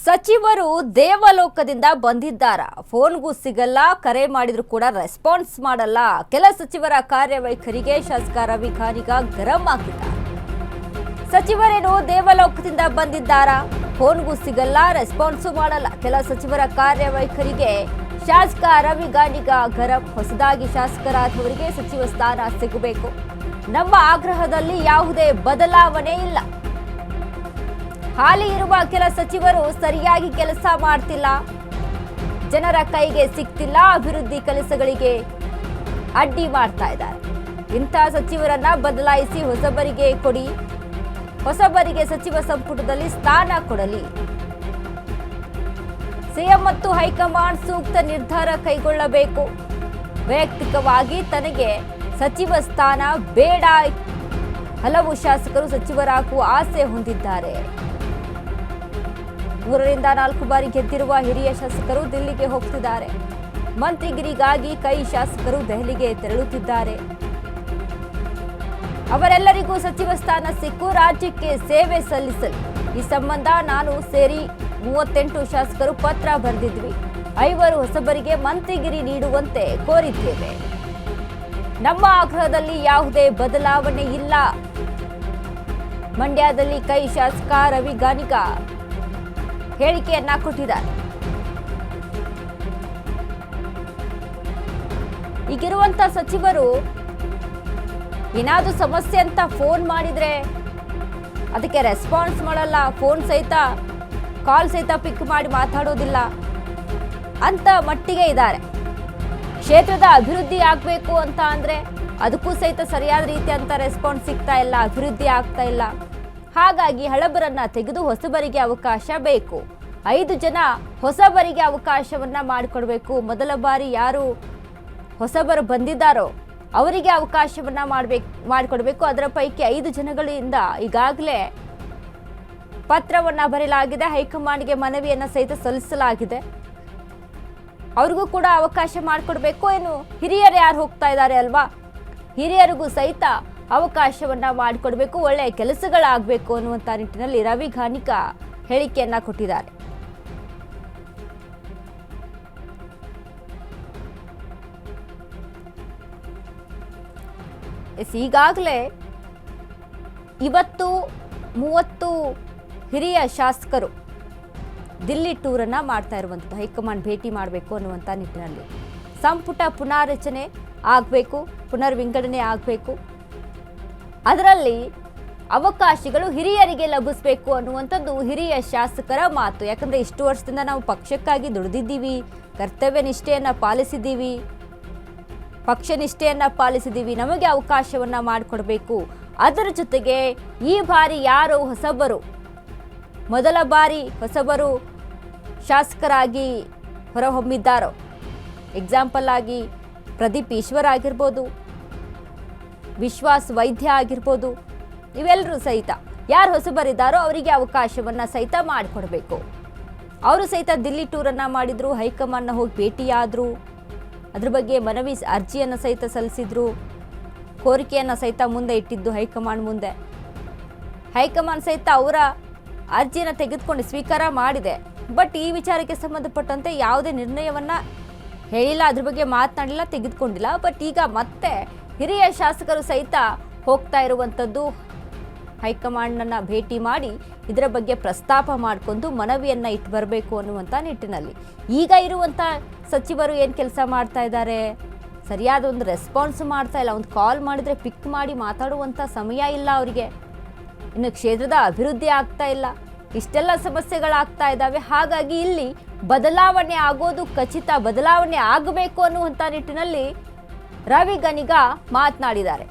ಸಚಿವರು ದೇವಲೋಕದಿಂದ ಬಂದಿದ್ದಾರಾ? ಫೋನ್ಗೂ ಸಿಗಲ್ಲ, ಕರೆ ಮಾಡಿದ್ರು ಕೂಡ ರೆಸ್ಪಾನ್ಸ್ ಮಾಡಲ್ಲ. ಕೆಲ ಸಚಿವರ ಕಾರ್ಯವೈಖರಿಗೆ ಶಾಸಕ ರವಿ ಗಾಣಿಗ ಗರಂ ಆಗಿದ್ದಾರೆ. ಸಚಿವರೇನು ದೇವಲೋಕದಿಂದ ಬಂದಿದ್ದಾರಾ? ಫೋನ್ಗೂ ಸಿಗಲ್ಲ, ರೆಸ್ಪಾನ್ಸು ಮಾಡಲ್ಲ. ಕೆಲ ಸಚಿವರ ಕಾರ್ಯವೈಖರಿಗೆ ಶಾಸಕ ರವಿ ಗಾಣಿಗ ಗರಂ. ಹೊಸದಾಗಿ ಶಾಸಕರಾದವರಿಗೆ ಸಚಿವ ಸ್ಥಾನ ಸಿಗಬೇಕು. ನಮ್ಮ ಆಗ್ರಹದಲ್ಲಿ ಯಾವುದೇ ಬದಲಾವಣೆ ಇಲ್ಲ. ಹಾಲಿ ಇರುವ ಕೆಲ ಸಚಿವರು ಸರಿಯಾಗಿ ಕೆಲಸ ಮಾಡ್ತಿಲ್ಲ, ಜನರ ಕೈಗೆ ಸಿಗ್ತಿಲ್ಲ, ಅಭಿವೃದ್ಧಿ ಕೆಲಸಗಳಿಗೆ ಅಡ್ಡಿ ಮಾಡ್ತಾ ಇದ್ದಾರೆ. ಇಂಥ ಸಚಿವರನ್ನ ಬದಲಾಯಿಸಿ ಹೊಸಬರಿಗೆ ಕೊಡಿ, ಹೊಸಬರಿಗೆ ಸಚಿವ ಸಂಪುಟದಲ್ಲಿ ಸ್ಥಾನ ಕೊಡಲಿ. ಸಿಎಂ ಮತ್ತು ಹೈಕಮಾಂಡ್ ಸೂಕ್ತ ನಿರ್ಧಾರ ಕೈಗೊಳ್ಳಬೇಕು. ವೈಯಕ್ತಿಕವಾಗಿ ತನಗೆ ಸಚಿವ ಸ್ಥಾನ ಬೇಡ. ಹಲವು ಶಾಸಕರು ಸಚಿವರಾಗುವ ಆಸೆ ಹೊಂದಿದ್ದಾರೆ. 3 ರಿಂದ 4 ಬಾರಿ ಗೆದ್ದಿರುವ ಹಿರಿಯ ಶಾಸಕರು ದಿಲ್ಲಿಗೆ ಹೋಗ್ತಿದ್ದಾರೆ. ಮಂತ್ರಿಗಿರಿಗಾಗಿ ಕೈ ಶಾಸಕರು ದೆಹಲಿಗೆ ತೆರಳುತ್ತಿದ್ದಾರೆ. ಅವರೆಲ್ಲರಿಗೂ ಸಚಿವ ಸ್ಥಾನ ಸಿಕ್ಕು ರಾಜ್ಯಕ್ಕೆ ಸೇವೆ ಸಲ್ಲಿಸಲಿ. ಈ ಸಂಬಂಧ ನಾನು ಸೇರಿ 38 ಶಾಸಕರು ಪತ್ರ ಬರೆದಿದ್ವಿ. 5 ಹೊಸಬರಿಗೆ ಮಂತ್ರಿಗಿರಿ ನೀಡುವಂತೆ ಕೋರಿದ್ದೇವೆ. ನಮ್ಮ ಆಗ್ರಹದಲ್ಲಿ ಯಾವುದೇ ಬದಲಾವಣೆ ಇಲ್ಲ. ಮಂಡ್ಯದಲ್ಲಿ ಕೈ ಶಾಸಕ ರವಿ ಗಾಣಿಗ ಹೇಳಿಕೆಯನ್ನ ಕೊಟ್ಟಿದ್ದಾರೆ. ಈಗಿರುವಂತ ಸಚಿವರು ಏನಾದ್ರೂ ಸಮಸ್ಯೆ ಅಂತ ಫೋನ್ ಮಾಡಿದ್ರೆ ಅದಕ್ಕೆ ರೆಸ್ಪಾನ್ಸ್ ಮಾಡಲ್ಲ, ಫೋನ್ ಸಹಿತ ಕಾಲ್ ಸಹಿತ ಪಿಕ್ ಮಾಡಿ ಮಾತಾಡೋದಿಲ್ಲ ಅಂತ ಮಟ್ಟಿಗೆ ಇದ್ದಾರೆ. ಕ್ಷೇತ್ರದ ಅಭಿವೃದ್ಧಿ ಆಗ್ಬೇಕು ಅಂತ ಅಂದ್ರೆ ಅದಕ್ಕೂ ಸಹಿತ ಸರಿಯಾದ ರೀತಿ ಅಂತ ರೆಸ್ಪಾನ್ಸ್ ಸಿಗ್ತಾ ಇಲ್ಲ, ಅಭಿವೃದ್ಧಿ ಆಗ್ತಾ ಇಲ್ಲ. ಹಾಗಾಗಿ ಹಳಬರನ್ನ ತೆಗೆದು ಹೊಸಬರಿಗೆ ಅವಕಾಶ ಬೇಕು. 5 ಜನ ಹೊಸಬರಿಗೆ ಅವಕಾಶವನ್ನ ಮಾಡಿಕೊಡ್ಬೇಕು. ಮೊದಲ ಬಾರಿ ಯಾರು ಹೊಸಬರು ಬಂದಿದ್ದಾರೋ ಅವರಿಗೆ ಅವಕಾಶವನ್ನ ಮಾಡಿಕೊಡ್ಬೇಕು. ಅದರ ಪೈಕಿ 5 ಜನಗಳಿಂದ ಈಗಾಗಲೇ ಪತ್ರವನ್ನ ಬರೆಯಲಾಗಿದೆ. ಹೈಕಮಾಂಡ್ಗೆ ಮನವಿಯನ್ನ ಸಹಿತ ಸಲ್ಲಿಸಲಾಗಿದೆ. ಅವ್ರಿಗೂ ಕೂಡ ಅವಕಾಶ ಮಾಡಿಕೊಡ್ಬೇಕು. ಏನು ಹಿರಿಯರು ಯಾರು ಹೋಗ್ತಾ ಇದ್ದಾರೆ ಅಲ್ವಾ, ಹಿರಿಯರಿಗೂ ಸಹಿತ ಅವಕಾಶವನ್ನ ಮಾಡಿಕೊಡ್ಬೇಕು, ಒಳ್ಳೆಯ ಕೆಲಸಗಳಾಗಬೇಕು ಅನ್ನುವಂಥ ನಿಟ್ಟಿನಲ್ಲಿ ರವಿ ಗಾಣಿಗ ಹೇಳಿಕೆಯನ್ನ ಕೊಟ್ಟಿದ್ದಾರೆ. ಈಗಾಗಲೇ ಇವತ್ತು 30 ಹಿರಿಯ ಶಾಸಕರು ದಿಲ್ಲಿ ಟೂರನ್ನ ಮಾಡ್ತಾ ಇರುವಂಥದ್ದು. ಹೈಕಮಾಂಡ್ ಭೇಟಿ ಮಾಡಬೇಕು ಅನ್ನುವಂಥ ನಿಟ್ಟಿನಲ್ಲಿ ಸಂಪುಟ ಪುನಾರಚನೆ ಆಗಬೇಕು, ಪುನರ್ವಿಂಗಡಣೆ ಆಗಬೇಕು. ಅದರಲ್ಲಿ ಅವಕಾಶಗಳು ಹಿರಿಯರಿಗೆ ಲಭಿಸಬೇಕು ಅನ್ನುವಂಥದ್ದು ಹಿರಿಯ ಶಾಸಕರ ಮಾತು. ಯಾಕಂದರೆ ಇಷ್ಟು ವರ್ಷದಿಂದ ನಾವು ಪಕ್ಷಕ್ಕಾಗಿ ದುಡಿದಿದ್ದೀವಿ, ಕರ್ತವ್ಯ ನಿಷ್ಠೆಯನ್ನು ಪಾಲಿಸಿದ್ದೀವಿ, ಪಕ್ಷ ನಿಷ್ಠೆಯನ್ನು ಪಾಲಿಸಿದ್ದೀವಿ, ನಮಗೆ ಅವಕಾಶವನ್ನು ಮಾಡಿಕೊಡ್ಬೇಕು. ಅದರ ಜೊತೆಗೆ ಈ ಬಾರಿ ಯಾರು ಹೊಸಬರು, ಮೊದಲ ಬಾರಿ ಹೊಸಬರು ಶಾಸಕರಾಗಿ ಹೊರಹೊಮ್ಮಿದ್ದಾರೋ, ಎಕ್ಸಾಂಪಲ್ ಆಗಿ ಪ್ರದೀಪ್ ಈಶ್ವರ್ ಆಗಿರ್ಬೋದು, ವಿಶ್ವಾಸ್ ವೈದ್ಯ ಆಗಿರ್ಬೋದು, ಇವೆಲ್ಲರೂ ಸಹಿತ ಯಾರು ಹೊಸಬರಿದ್ದಾರೋ ಅವರಿಗೆ ಅವಕಾಶವನ್ನು ಸಹಿತ ಮಾಡಿಕೊಡ್ಬೇಕು. ಅವರು ಸಹಿತ ದಿಲ್ಲಿ ಟೂರನ್ನು ಮಾಡಿದ್ರು, ಹೈಕಮಾಂಡ್ನ ಹೋಗಿ ಭೇಟಿಯಾದರು, ಅದ್ರ ಬಗ್ಗೆ ಮನವಿ ಅರ್ಜಿಯನ್ನು ಸಹಿತ ಸಲ್ಲಿಸಿದ್ರು, ಕೋರಿಕೆಯನ್ನು ಸಹಿತ ಮುಂದೆ ಇಟ್ಟಿದ್ದು ಹೈಕಮಾಂಡ್ ಮುಂದೆ. ಹೈಕಮಾಂಡ್ ಸಹಿತ ಅವರ ಅರ್ಜಿಯನ್ನು ತೆಗೆದುಕೊಂಡು ಸ್ವೀಕಾರ ಮಾಡಿದೆ. ಬಟ್ ಈ ವಿಚಾರಕ್ಕೆ ಸಂಬಂಧಪಟ್ಟಂತೆ ಯಾವುದೇ ನಿರ್ಣಯವನ್ನು ಹೇಳಿಲ್ಲ, ಅದ್ರ ಬಗ್ಗೆ ಮಾತನಾಡಿಲ್ಲ, ತೆಗೆದುಕೊಂಡಿಲ್ಲ. ಬಟ್ ಈಗ ಮತ್ತೆ ಹಿರಿಯ ಶಾಸಕರು ಸಹಿತ ಹೋಗ್ತಾ ಇರುವಂಥದ್ದು ಹೈಕಮಾಂಡನ್ನು ಭೇಟಿ ಮಾಡಿ ಇದರ ಬಗ್ಗೆ ಪ್ರಸ್ತಾಪ ಮಾಡಿಕೊಂಡು ಮನವಿಯನ್ನು ಇಟ್ಟು ಬರಬೇಕು ಅನ್ನುವಂಥ ನಿಟ್ಟಿನಲ್ಲಿ. ಈಗ ಇರುವಂಥ ಸಚಿವರು ಏನು ಕೆಲಸ ಮಾಡ್ತಾ ಇದ್ದಾರೆ, ಸರಿಯಾದ ಒಂದು ರೆಸ್ಪಾನ್ಸ್ ಮಾಡ್ತಾ ಇಲ್ಲ. ಒಂದು ಕಾಲ್ ಮಾಡಿದರೆ ಪಿಕ್ ಮಾಡಿ ಮಾತಾಡುವಂಥ ಸಮಯ ಇಲ್ಲ ಅವರಿಗೆ. ಇನ್ನು ಕ್ಷೇತ್ರದ ಅಭಿವೃದ್ಧಿ ಆಗ್ತಾ ಇಲ್ಲ, ಇಷ್ಟೆಲ್ಲ ಸಮಸ್ಯೆಗಳಾಗ್ತಾ ಇದ್ದಾವೆ. ಹಾಗಾಗಿ ಇಲ್ಲಿ ಬದಲಾವಣೆ ಆಗೋದು ಖಚಿತ, ಬದಲಾವಣೆ ಆಗಬೇಕು ಅನ್ನುವಂಥ ನಿಟ್ಟಿನಲ್ಲಿ ರವಿ ಗಾಣಿಗ ಮಾತನಾಡಿದ್ದಾರೆ.